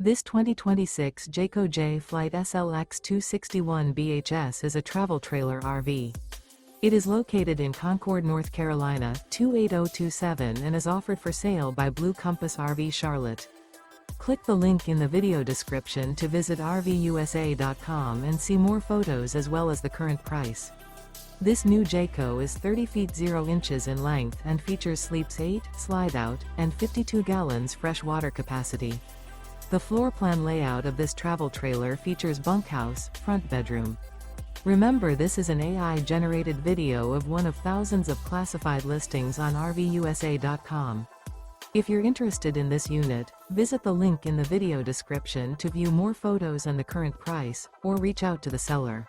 This 2026 Jayco Jay Flight SLX 261 BHS is a travel trailer RV. It is located in Concord, North Carolina, 28027 and is offered for sale by Blue Compass RV Charlotte. Click the link in the video description to visit RVUSA.com and see more photos as well as the current price. This new Jayco is 30 feet 0 inches in length and features sleeps 8, slide-out, and 52 gallons fresh water capacity. The floor plan layout of this travel trailer features bunkhouse, front bedroom. Remember, this is an AI-generated video of one of thousands of classified listings on RVUSA.com. If you're interested in this unit, visit the link in the video description to view more photos and the current price, or reach out to the seller.